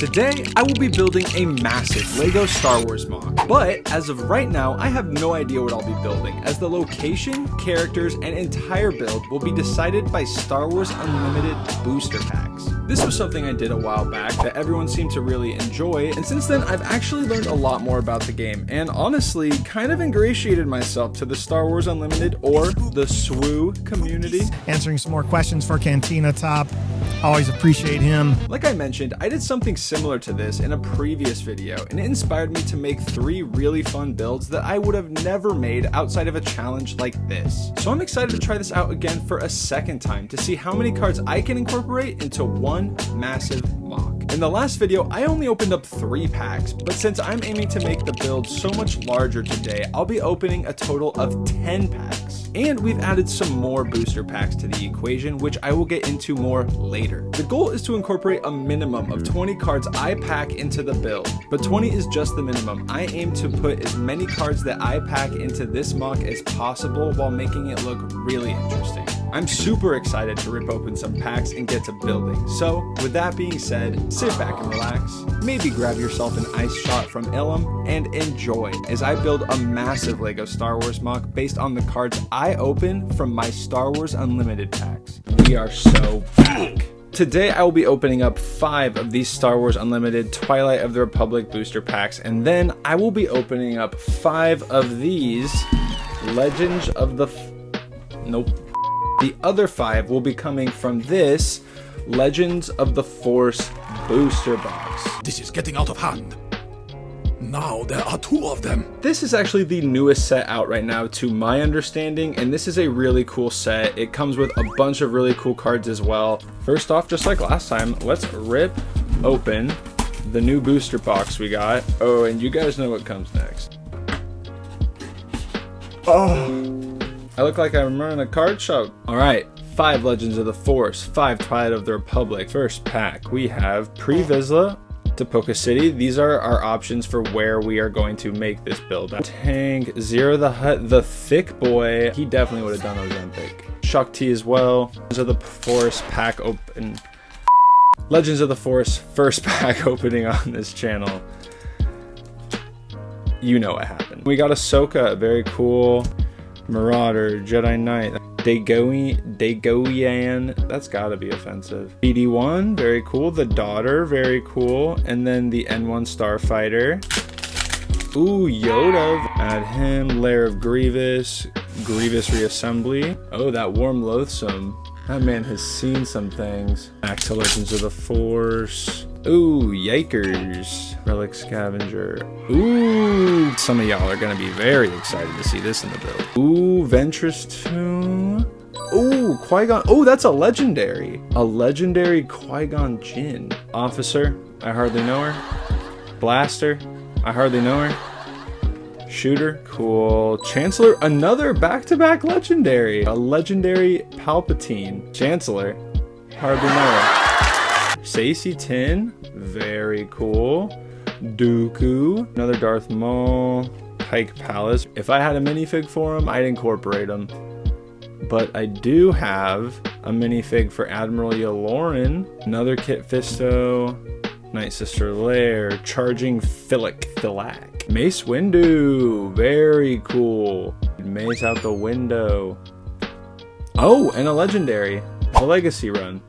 Today, I will be building a massive Lego Star Wars Moc, but as of right now, I have no idea what I'll be building, as the location, characters, and entire build will be decided by Star Wars Unlimited booster packs. This was something I did a while back that everyone seemed to really enjoy, and since then I've actually learned a lot more about the game, and honestly, kind of ingratiated myself to the Star Wars Unlimited or the SWU community. Answering some more questions for TheCantinatop. Always appreciate him. Like I mentioned, I did something similar to this in a previous video, and it inspired me to make 3 really fun builds that I would have never made outside of a challenge like this. So I'm excited to try this out again for a second time to see how many cards I can incorporate into one massive Moc. In the last video, I only opened up 3 packs, but since I'm aiming to make the build so much larger today, I'll be opening a total of 10 packs. And we've added some more booster packs to the equation, which I will get into more later. The goal is to incorporate a minimum of 20 cards I pack into the build, but 20 is just the minimum. I aim to put as many cards that I pack into this Moc as possible while making it look really interesting. I'm super excited to rip open some packs and get to building. So with that being said, sit back and relax, maybe grab yourself an ice shot from Ilum and enjoy as I build a massive Lego Star Wars Moc based on the cards I open from my Star Wars Unlimited packs. We are so back. Today I will be opening up 5 of these Star Wars Unlimited Twilight of the Republic booster packs, and then I will be opening up 5 of these Legends of the The other 5 will be coming from this Legends of the Force booster box. This is getting out of hand. Now there are 2 of them. This is actually the newest set out right now to my understanding, and this is a really cool set. It comes with a bunch of really cool cards as well. First off, just like last time, let's rip open the new booster box we got. Oh, and you guys know what comes next. Oh, I look like I'm running a card shop. All right, 5 Legends of the Force, 5 Twilight of the Republic. First pack, we have Pre-Vizsla to Poca City. These are our options for where we are going to make this build. Tank, Zero the Hutt, the thick boy. He definitely would have done Ozempic. Shakti as well. Legends of the Force pack open. Legends of the Force first pack opening on this channel. You know what happened. We got Ahsoka, very cool. Marauder, Jedi Knight, Dagoyan, that's gotta be offensive. BD1, very cool. The Daughter, very cool. And then the N1 Starfighter. Ooh, Yoda. Add him. Lair of Grievous. Grievous Reassembly. Oh, that Warm Loathsome. That man has seen some things. Back to Legends of the Force. Ooh, Yikers. Relic Scavenger. Ooh, some of y'all are gonna be very excited to see this in the build. Ooh, Ventress Tomb. Ooh, Qui-Gon. Oh, that's a legendary. A legendary Qui-Gon Jinn. Officer, I hardly know her. Blaster, I hardly know her. Shooter, cool. Chancellor, another back-to-back legendary. A legendary Palpatine. Chancellor, hardly know her. Sacy Tin, very cool. Dooku, another Darth Maul. Pike Palace. If I had a minifig for him, I'd incorporate him. But I do have a minifig for Admiral Yularen. Another Kit Fisto. Night Sister Lair. Charging Thillac. Mace Windu, very cool. Mace out the window. Oh, and a legendary. The Legacy run.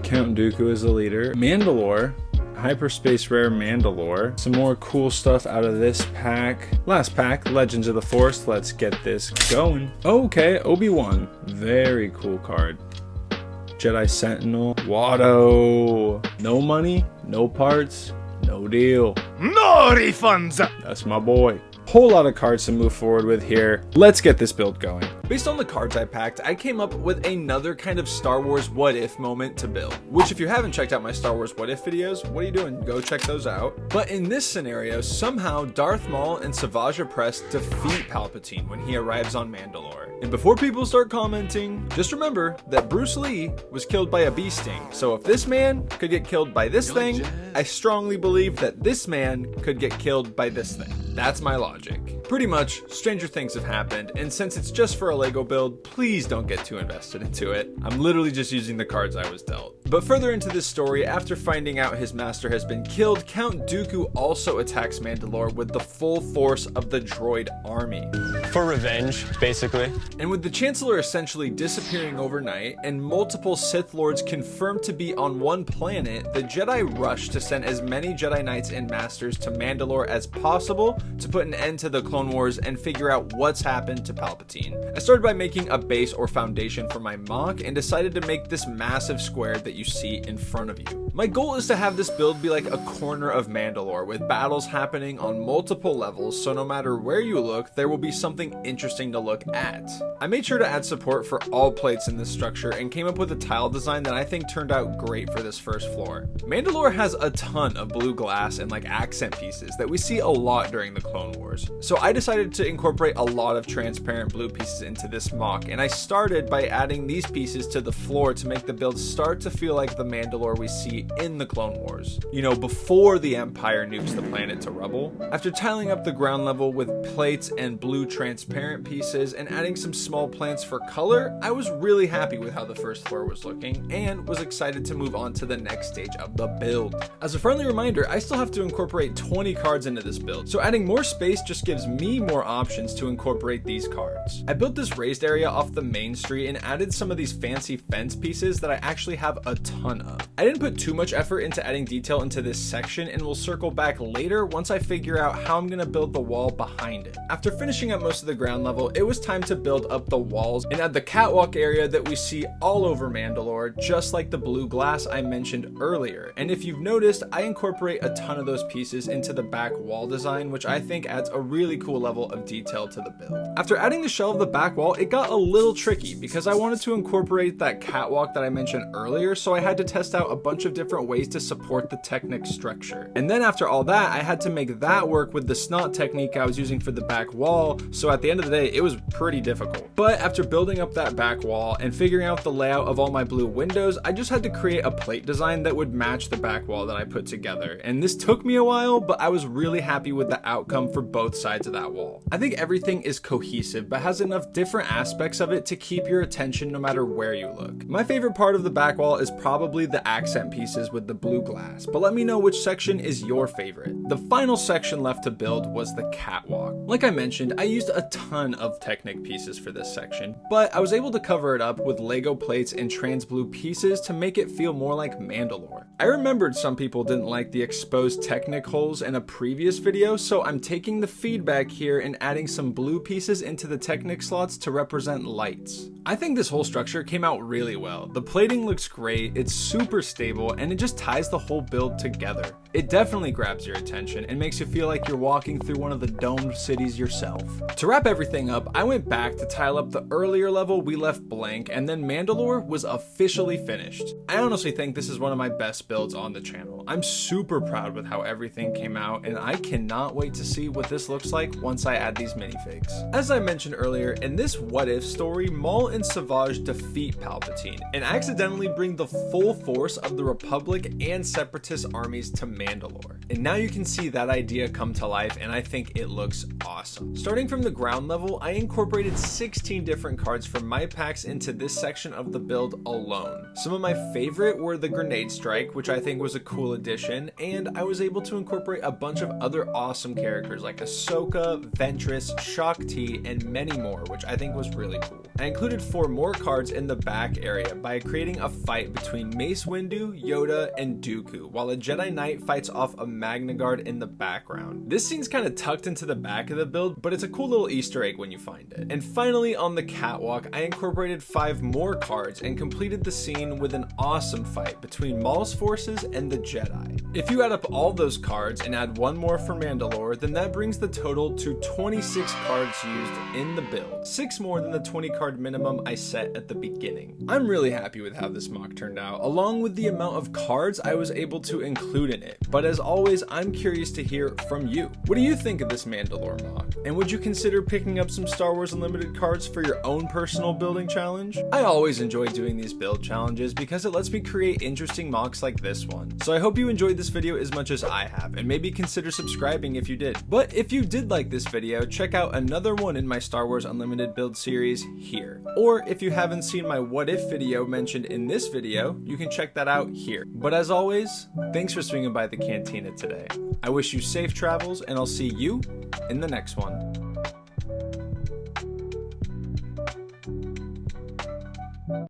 Count Dooku is the leader. Mandalore. Hyperspace Rare Mandalore. Some more cool stuff out of this pack. Last pack, Legends of the Force. Let's get this going. Okay, Obi-Wan. Very cool card. Jedi Sentinel. Watto. No money, no parts, no deal. No refunds! That's my boy. Whole lot of cards to move forward with here. Let's get this build going. Based on the cards I packed, I came up with another kind of Star Wars what if moment to build. Which if you haven't checked out my Star Wars what if videos, what are you doing? Go check those out. But in this scenario, somehow Darth Maul and Savage Opress defeat Palpatine when he arrives on Mandalore. And before people start commenting, just remember that Bruce Lee was killed by a bee sting. So if this man could get killed by this thing, I strongly believe that this man could get killed by this thing. That's my logic. Pretty much, stranger things have happened, and since it's just for a Lego build, please don't get too invested into it. I'm literally just using the cards I was dealt. But further into this story, after finding out his master has been killed, Count Dooku also attacks Mandalore with the full force of the droid army. For revenge, basically. And with the Chancellor essentially disappearing overnight, and multiple Sith Lords confirmed to be on one planet, the Jedi rushed to send as many Jedi Knights and Masters to Mandalore as possible to put an end to the Clone Wars and figure out what's happened to Palpatine. I started by making a base or foundation for my Moc and decided to make this massive square that you see in front of you. My goal is to have this build be like a corner of Mandalore with battles happening on multiple levels, so no matter where you look, there will be something interesting to look at. I made sure to add support for all plates in this structure and came up with a tile design that I think turned out great for this first floor. Mandalore has a ton of blue glass and like accent pieces that we see a lot during the Clone Wars. So I decided to incorporate a lot of transparent blue pieces into this Moc, and I started by adding these pieces to the floor to make the build start to feel like the Mandalore we see in the Clone Wars. You know, before the Empire nukes the planet to rubble. After tiling up the ground level with plates and blue transparent pieces and adding some small plants for color, I was really happy with how the first floor was looking and was excited to move on to the next stage of the build. As a friendly reminder, I still have to incorporate 20 cards into this build, so adding more space just gives me more options to incorporate these cards. I built this raised area off the main street and added some of these fancy fence pieces that I actually have a ton of. I didn't put too much effort into adding detail into this section, and we'll circle back later once I figure out how I'm gonna build the wall behind it. After finishing up most of the ground level, it was time to build up the walls and add the catwalk area that we see all over Mandalore, just like the blue glass I mentioned earlier. And if you've noticed, I incorporate a ton of those pieces into the back wall design, which I think adds a really cool level of detail to the build. After adding the shell of the back wall, it got a little tricky because I wanted to incorporate that catwalk that I mentioned earlier, so I had to test out a bunch of different ways to support the Technic structure. And then after all that, I had to make that work with the snot technique I was using for the back wall, so at the end of the day, it was pretty difficult. But after building up that back wall and figuring out the layout of all my blue windows, I just had to create a plate design that would match the back wall that I put together. And this took me a while, but I was really happy with the outcome for both sides of that wall. I think everything is cohesive, but has enough different aspects of it to keep your attention no matter where you look. My favorite part of the back wall is probably the accent pieces with the blue glass, but let me know which section is your favorite. The final section left to build was the catwalk. Like I mentioned, I used a ton of Technic pieces for this section, but I was able to cover it up with Lego plates and trans blue pieces to make it feel more like Mandalore. I remembered some people didn't like the exposed Technic holes in a previous video, so I'm taking the feedback here and adding some blue pieces into the Technic slots to represent lights. I think this whole structure came out really well. The plating looks great, it's super stable, and it just ties the whole build together. It definitely grabs your attention and makes you feel like you're walking through one of the domed cities yourself. To wrap everything up, I went back to tile up the earlier level we left blank, and then Mandalore was officially finished. I honestly think this is one of my best builds on the channel. I'm super proud with how everything came out, and I cannot wait to see what this looks like once I add these minifigs. As I mentioned earlier, in this what if story, Maul and Savage defeat Palpatine and accidentally bring the full force of the Republic and Separatist armies to Mandalore. And now you can see that idea come to life, and I think it looks awesome. Starting from the ground level, I incorporated 16 different cards from my packs into this section of the build alone. Some of my favorite were the Grenade Strike, which I think was a cool addition, and I was able to incorporate a bunch of other awesome characters like Ahsoka, Ventress, Shaak Ti, and many more, which I think was really cool. I included 4 more cards in the back area by creating a fight between Mace Windu, Yoda, and Dooku, while a Jedi Knight fights off a Magna Guard in the background. This scene's kind of tucked into the back of the build, but it's a cool little Easter egg when you find it. And finally, on the catwalk, I incorporated 5 more cards and completed the scene with an awesome fight between Maul's forces and the Jedi. If you add up all those cards and add 1 more for Mandalore, then that brings the total to 26 cards used in the build, 6 more than the 20 card minimum I set at the beginning. I'm really happy with how this Moc turned out, along with the amount of cards I was able to include in it. But as always, I'm curious to hear from you. What do you think of this Mandalore Moc? And would you consider picking up some Star Wars Unlimited cards for your own personal building challenge? I always enjoy doing these build challenges because it lets me create interesting Mocs like this one. So I hope hope you enjoyed this video as much as I have, and maybe consider subscribing if you did. But if you did like this video, check out another one in my Star Wars Unlimited build series here. Or if you haven't seen my what if video mentioned in this video, you can check that out here. But as always, thanks for swinging by the Cantina today. I wish you safe travels, and I'll see you in the next one.